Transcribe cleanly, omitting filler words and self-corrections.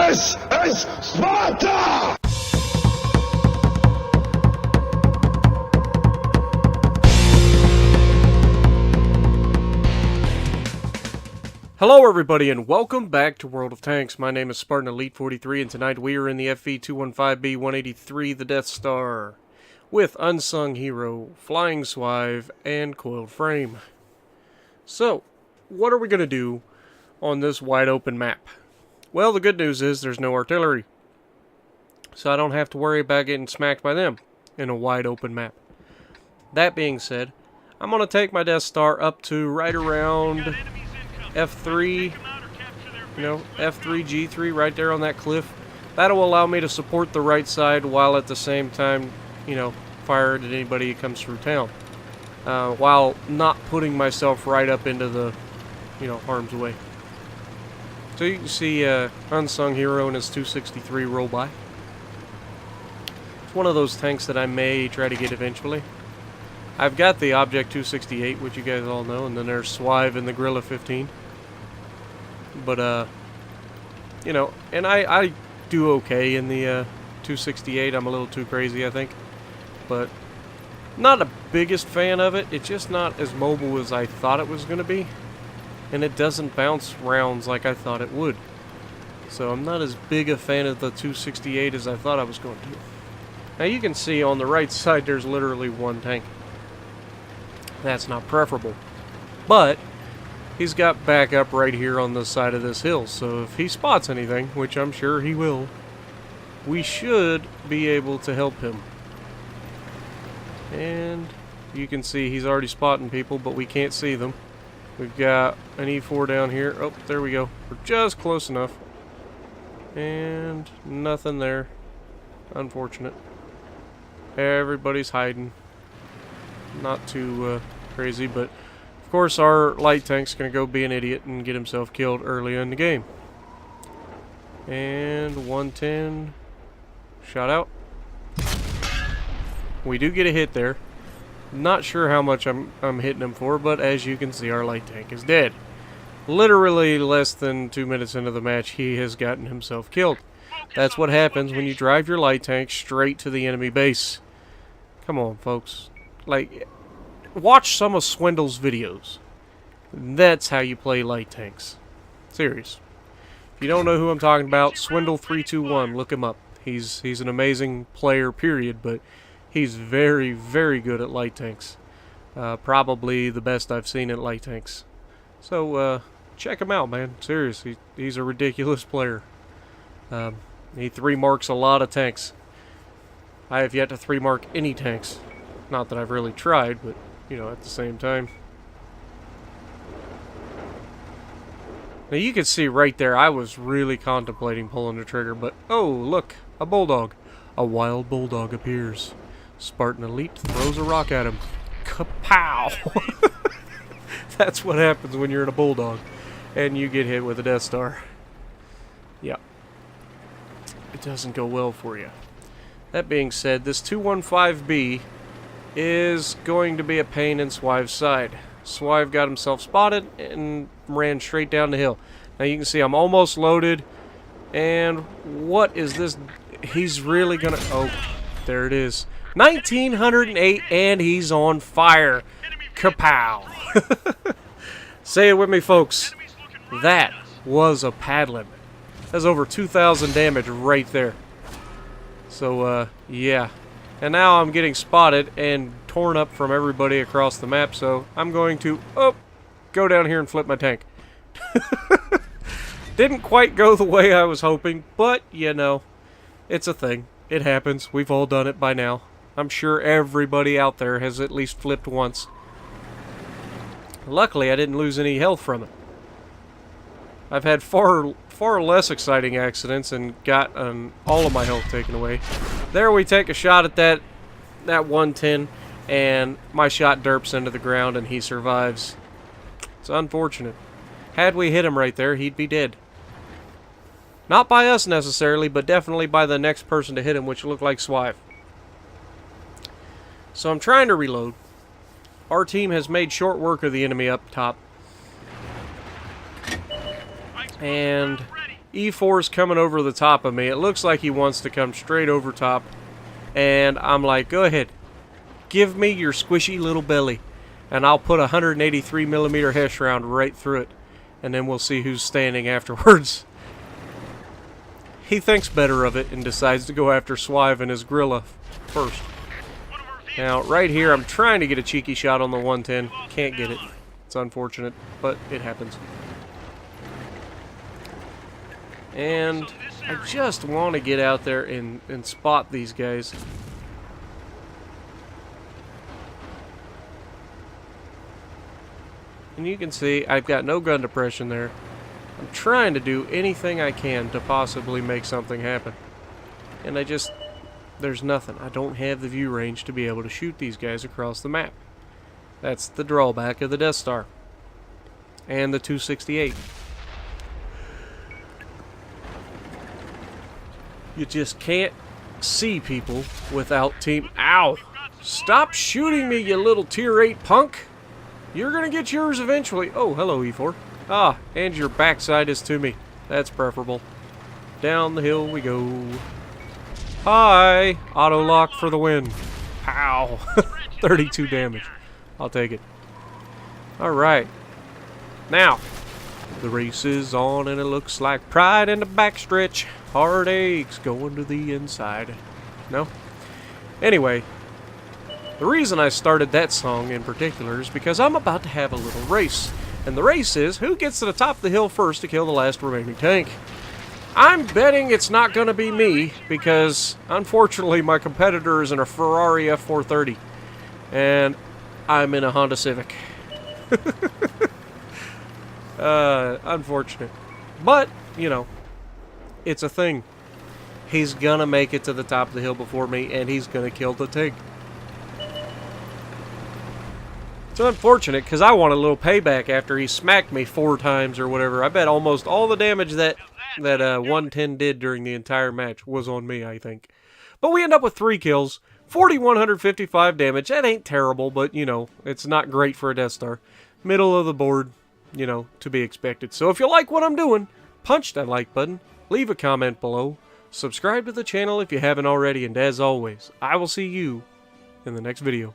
This is Sparta! Hello everybody and welcome back to World of Tanks. My name is Spartan Elite 43 and tonight we are in the Fv215b 183, the Death Star, with Unsung Hero, Flying Swive, and Coiled Frame. So, what are we going to do on this wide open map? Well, the good news is there's no artillery, so I don't have to worry about getting smacked by them in a wide open map. That being said, I'm going to take my Death Star up to right around F3, F3, G3, right there on that cliff. That'll allow me to support the right side while at the same time, fire at anybody who comes through town. While not putting myself right up into the, harm's way. So you can see Unsung Hero and his 263 roll by. It's one of those tanks that I may try to get eventually. I've got the Object 268, which you guys all know, and then there's Swive and the Gorilla 15. But, and I do okay in the 268. I'm a little too crazy, I think. But not the biggest fan of it. It's just not as mobile as I thought it was going to be. And it doesn't bounce rounds like I thought it would. So I'm not as big a fan of the 268 as I thought I was going to. Now you can see on the right side there's literally one tank. That's not preferable. But he's got backup right here on the side of this hill. So if he spots anything, which I'm sure he will, we should be able to help him. And you can see he's already spotting people, but we can't see them. We've got an E4 down here. Oh, there we go. We're just close enough. And nothing there. Unfortunate. Everybody's hiding. Not too crazy, but of course our light tank's going to go be an idiot and get himself killed early in the game. And 110. Shot out. We do get a hit there. Not sure how much I'm hitting him for, but as you can see, our light tank is dead. Literally less than 2 minutes into the match, he has gotten himself killed. That's what happens when you drive your light tank straight to the enemy base. Come on, folks. Like, watch some of Swindle's videos. That's how you play light tanks. Serious. If you don't know who I'm talking about, Swindle321, look him up. He's an amazing player, period, but he's very, very good at light tanks. Probably the best I've seen at light tanks. So, check him out, man. Seriously, he's a ridiculous player. He 3-marks a lot of tanks. I have yet to 3-mark any tanks. Not that I've really tried, but, at the same time. Now, you can see right there, I was really contemplating pulling the trigger, but, oh, look, a bulldog. A wild bulldog appears. Spartan Elite throws a rock at him. Kapow! That's what happens when you're in a bulldog and you get hit with a Death Star. Yeah. It doesn't go well for you. That being said, this 215b is going to be a pain in Swive's side. Swive got himself spotted and ran straight down the hill. Now you can see I'm almost loaded. And what is this? He's really gonna... Oh, there it is. 1908 and he's on fire. Kapow. Say it with me, folks. That was a paddling. That's over 2,000 damage right there. So, yeah. And now I'm getting spotted and torn up from everybody across the map, so I'm going to, go down here and flip my tank. Didn't quite go the way I was hoping, but, it's a thing. It happens. We've all done it by now. I'm sure everybody out there has at least flipped once. Luckily, I didn't lose any health from it. I've had far less exciting accidents and got all of my health taken away. There we take a shot at that 110, and my shot derps into the ground, and he survives. It's unfortunate. Had we hit him right there, he'd be dead. Not by us necessarily, but definitely by the next person to hit him, which looked like Swive. So I'm trying to reload. Our team has made short work of the enemy up top. And E4 is coming over the top of me. It looks like he wants to come straight over top. And I'm like, go ahead. Give me your squishy little belly. And I'll put a 183mm Hesh round right through it. And then we'll see who's standing afterwards. He thinks better of it and decides to go after Swive and his gorilla first. Now, right here, I'm trying to get a cheeky shot on the 110. Can't get it. It's unfortunate, but it happens. And I just want to get out there and spot these guys. And you can see I've got no gun depression there. I'm trying to do anything I can to possibly make something happen. And there's nothing. I don't have the view range to be able to shoot these guys across the map. That's the drawback of the Death Star. And the 268. You just can't see people without team... Ow! Stop shooting me, you little tier 8 punk! You're gonna get yours eventually. Oh, hello, E4. Ah, and your backside is to me. That's preferable. Down the hill we go. Hi! Auto lock for the win. Pow! 32 damage. I'll take it. Alright. Now, the race is on and it looks like pride in the backstretch. Heartaches going to the inside. No? Anyway, the reason I started that song in particular is because I'm about to have a little race. And the race is who gets to the top of the hill first to kill the last remaining tank. I'm betting it's not going to be me because, unfortunately, my competitor is in a Ferrari F430. And I'm in a Honda Civic. Unfortunate. But, you know, it's a thing. He's gonna make it to the top of the hill before me, and he's gonna kill the tank. It's unfortunate, because I want a little payback after he smacked me 4 times or whatever. I bet almost all the damage that 110 did during the entire match was on me, I think. But we end up with 3 kills, 4,155 damage. That ain't terrible, but, you know, it's not great for a Death Star. Middle of the board, you know, to be expected. So if you like what I'm doing, punch that like button, leave a comment below, subscribe to the channel if you haven't already, and as always, I will see you in the next video.